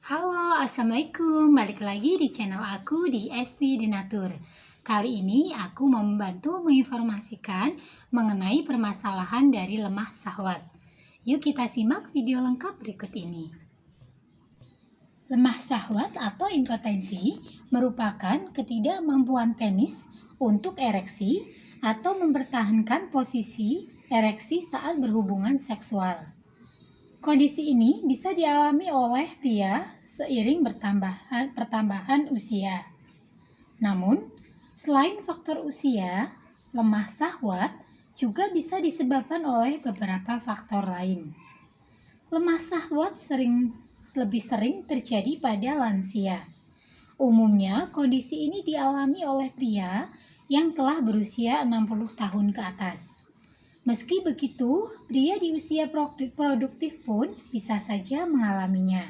Halo, Assalamualaikum. Balik lagi di channel aku di Esti Denatur. Kali ini aku mau membantu menginformasikan mengenai permasalahan dari lemah syahwat. Yuk kita simak video lengkap berikut ini. Lemah syahwat atau impotensi merupakan ketidakmampuan penis untuk ereksi atau mempertahankan posisi ereksi saat berhubungan seksual. Kondisi ini bisa dialami oleh pria seiring pertambahan usia. Namun, selain faktor usia, lemah syahwat juga bisa disebabkan oleh beberapa faktor lain. Lemah syahwat lebih sering terjadi pada lansia. Umumnya, kondisi ini dialami oleh pria yang telah berusia 60 tahun ke atas. Meski begitu, pria di usia produktif pun bisa saja mengalaminya.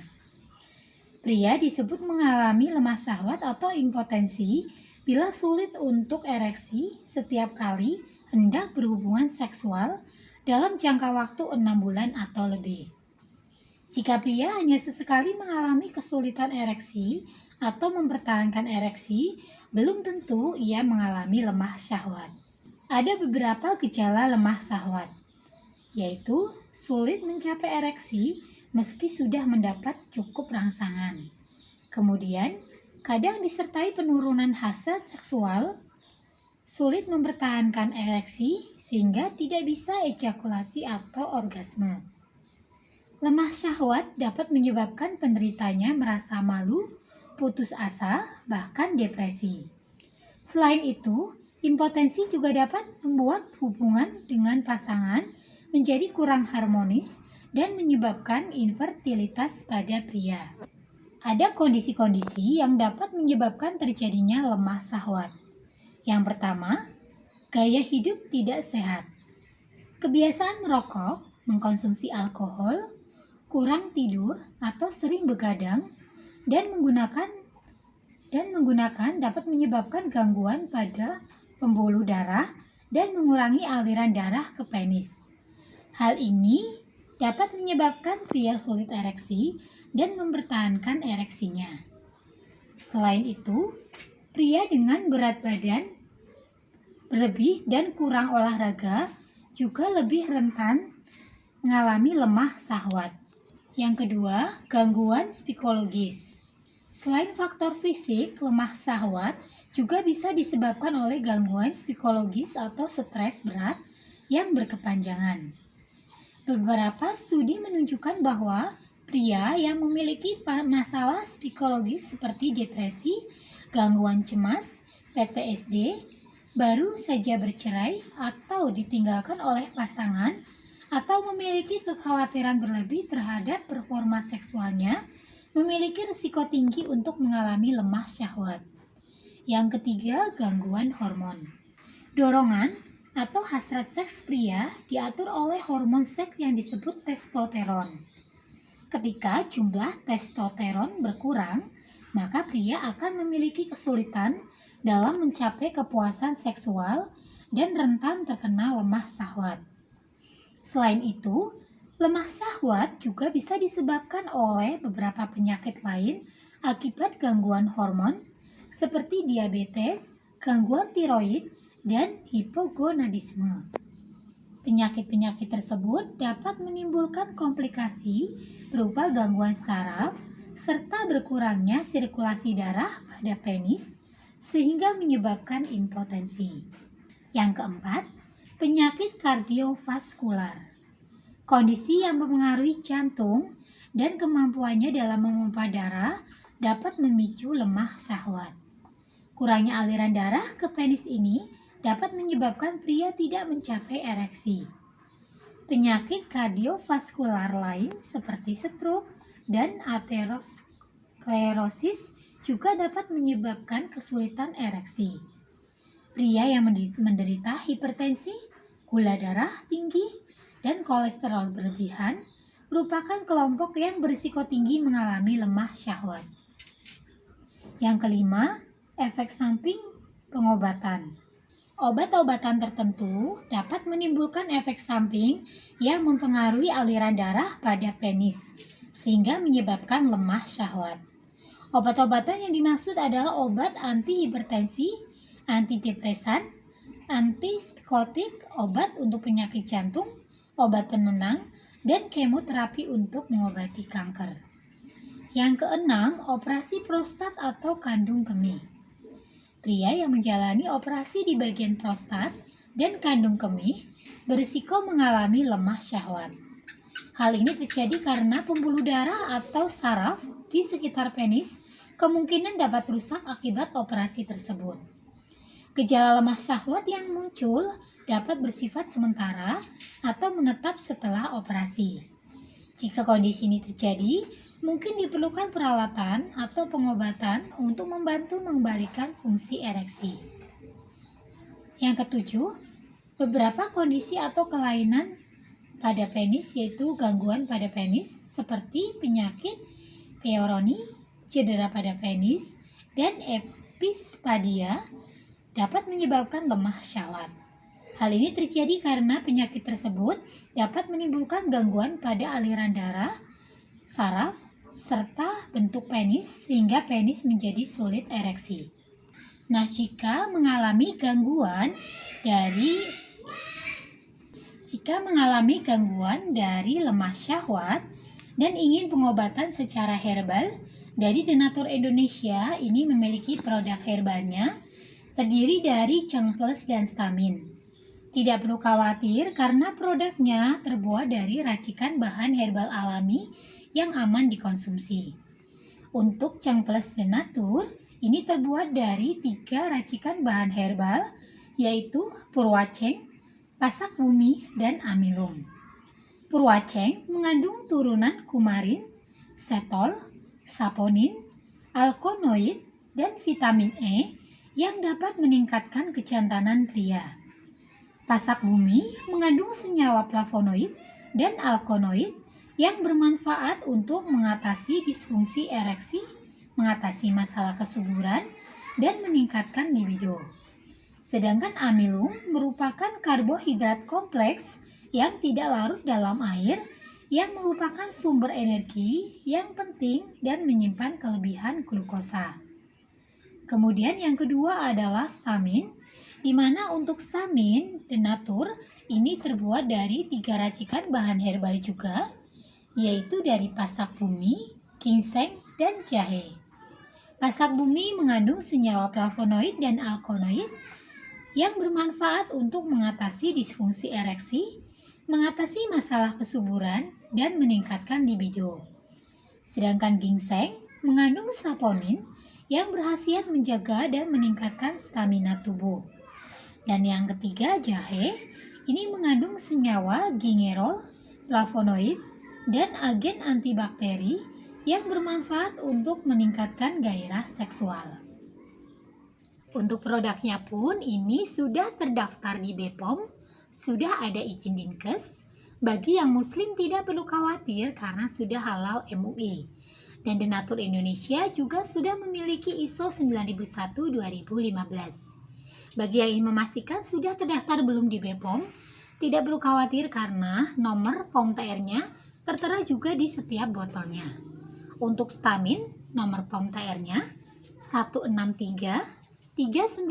Pria disebut mengalami lemah syahwat atau impotensi bila sulit untuk ereksi setiap kali hendak berhubungan seksual dalam jangka waktu 6 bulan atau lebih. Jika pria hanya sesekali mengalami kesulitan ereksi atau mempertahankan ereksi, belum tentu ia mengalami lemah syahwat. Ada beberapa gejala lemah syahwat, yaitu sulit mencapai ereksi meski sudah mendapat cukup rangsangan. Kemudian, kadang disertai penurunan hasrat seksual, sulit mempertahankan ereksi sehingga tidak bisa ejakulasi atau orgasme. Lemah syahwat dapat menyebabkan penderitanya merasa malu, putus asa, bahkan depresi. Selain itu, impotensi juga dapat membuat hubungan dengan pasangan menjadi kurang harmonis dan menyebabkan infertilitas pada pria. Ada kondisi-kondisi yang dapat menyebabkan terjadinya lemah syahwat. Yang pertama, gaya hidup tidak sehat. Kebiasaan merokok, mengkonsumsi alkohol, kurang tidur atau sering begadang dan menggunakan dapat menyebabkan gangguan pada pembuluh darah dan mengurangi aliran darah ke penis. Hal ini dapat menyebabkan pria sulit ereksi dan mempertahankan ereksinya. Selain itu, pria dengan berat badan berlebih dan kurang olahraga juga lebih rentan mengalami lemah syahwat. Yang kedua, gangguan psikologis. Selain faktor fisik, lemah syahwat juga bisa disebabkan oleh gangguan psikologis atau stres berat yang berkepanjangan. Beberapa studi menunjukkan bahwa pria yang memiliki masalah psikologis seperti depresi, gangguan cemas, PTSD, baru saja bercerai atau ditinggalkan oleh pasangan, atau memiliki kekhawatiran berlebih terhadap performa seksualnya, memiliki risiko tinggi untuk mengalami lemah syahwat. Yang ketiga, gangguan hormon. Dorongan atau hasrat seks pria diatur oleh hormon seks yang disebut testosteron. Ketika jumlah testosteron berkurang, maka pria akan memiliki kesulitan dalam mencapai kepuasan seksual dan rentan terkena lemah syahwat. Selain itu, lemah syahwat juga bisa disebabkan oleh beberapa penyakit lain akibat gangguan hormon seperti diabetes, gangguan tiroid, dan hipogonadisme. Penyakit-penyakit tersebut dapat menimbulkan komplikasi berupa gangguan saraf serta berkurangnya sirkulasi darah pada penis sehingga menyebabkan impotensi. Yang keempat, penyakit kardiovaskular. Kondisi yang mempengaruhi jantung dan kemampuannya dalam memompa darah dapat memicu lemah syahwat. Kurangnya aliran darah ke penis ini dapat menyebabkan pria tidak mencapai ereksi. Penyakit kardiovaskular lain seperti stroke dan aterosklerosis juga dapat menyebabkan kesulitan ereksi. Pria yang menderita hipertensi, gula darah tinggi, dan kolesterol berlebihan merupakan kelompok yang berisiko tinggi mengalami lemah syahwat. Yang kelima, efek samping pengobatan. Obat-obatan tertentu dapat menimbulkan efek samping yang mempengaruhi aliran darah pada penis, sehingga menyebabkan lemah syahwat. Obat-obatan yang dimaksud adalah obat antihipertensi, antidepresan, antipsikotik, obat untuk penyakit jantung, obat penenang, dan kemoterapi untuk mengobati kanker. Yang keenam, operasi prostat atau kandung kemih. Pria yang menjalani operasi di bagian prostat dan kandung kemih berisiko mengalami lemah syahwat. Hal ini terjadi karena pembuluh darah atau saraf di sekitar penis kemungkinan dapat rusak akibat operasi tersebut. Gejala lemah syahwat yang muncul dapat bersifat sementara atau menetap setelah operasi. Jika kondisi ini terjadi, mungkin diperlukan perawatan atau pengobatan untuk membantu mengembalikan fungsi ereksi. Yang ketujuh, beberapa kondisi atau kelainan pada penis yaitu gangguan pada penis seperti penyakit Peyronie, cedera pada penis, dan epispadia dapat menyebabkan lemah syahwat. Hal ini terjadi karena penyakit tersebut dapat menimbulkan gangguan pada aliran darah, saraf, serta bentuk penis sehingga penis menjadi sulit ereksi. Nah, jika mengalami gangguan dari lemah syahwat dan ingin pengobatan secara herbal, dari Denatur Indonesia ini memiliki produk herbalnya terdiri dari Cengples dan Stamin. Tidak perlu khawatir karena produknya terbuat dari racikan bahan herbal alami yang aman dikonsumsi. Untuk Cengples Denatur, ini terbuat dari 3 racikan bahan herbal, yaitu Purwaceng, Pasak Bumi, dan Amilum. Purwaceng mengandung turunan kumarin, setol, saponin, alkaloid, dan vitamin E yang dapat meningkatkan kejantanan pria. Pasak Bumi mengandung senyawa flavonoid dan alkaloid yang bermanfaat untuk mengatasi disfungsi ereksi, mengatasi masalah kesuburan, dan meningkatkan libido. Sedangkan amilum merupakan karbohidrat kompleks yang tidak larut dalam air yang merupakan sumber energi yang penting dan menyimpan kelebihan glukosa. Kemudian yang kedua adalah stamin, di mana untuk stamin Denatur ini terbuat dari 3 racikan bahan herbal juga, yaitu dari pasak bumi, ginseng, dan jahe. Pasak bumi mengandung senyawa flavonoid dan alkaloid yang bermanfaat untuk mengatasi disfungsi ereksi, mengatasi masalah kesuburan, dan meningkatkan libido. Sedangkan ginseng mengandung saponin yang berkhasiat menjaga dan meningkatkan stamina tubuh. Dan yang ketiga, jahe, ini mengandung senyawa gingerol, flavonoid, dan agen antibakteri yang bermanfaat untuk meningkatkan gairah seksual. Untuk produknya pun ini sudah terdaftar di BPOM, sudah ada izin Dinkes. Bagi yang muslim tidak perlu khawatir karena sudah halal MUI. Dan Denatur Indonesia juga sudah memiliki ISO 9001-2015. Bagi yang ingin memastikan sudah terdaftar belum di BPOM, tidak perlu khawatir karena nomor POM TR-nya tertera juga di setiap botolnya. Untuk Stamin, nomor POM TR-nya 163 395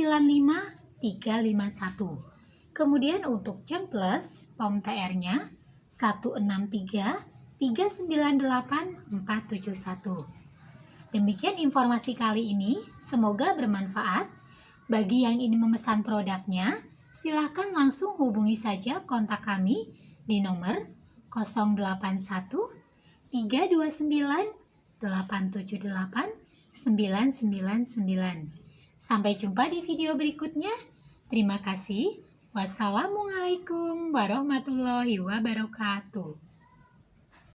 351. Kemudian untuk Cengples, POM TR-nya 163 398 471. Demikian informasi kali ini, semoga bermanfaat. Bagi yang ingin memesan produknya, silakan langsung hubungi saja kontak kami di nomor 081 329 878 999. Sampai jumpa di video berikutnya. Terima kasih. Wassalamualaikum warahmatullahi wabarakatuh.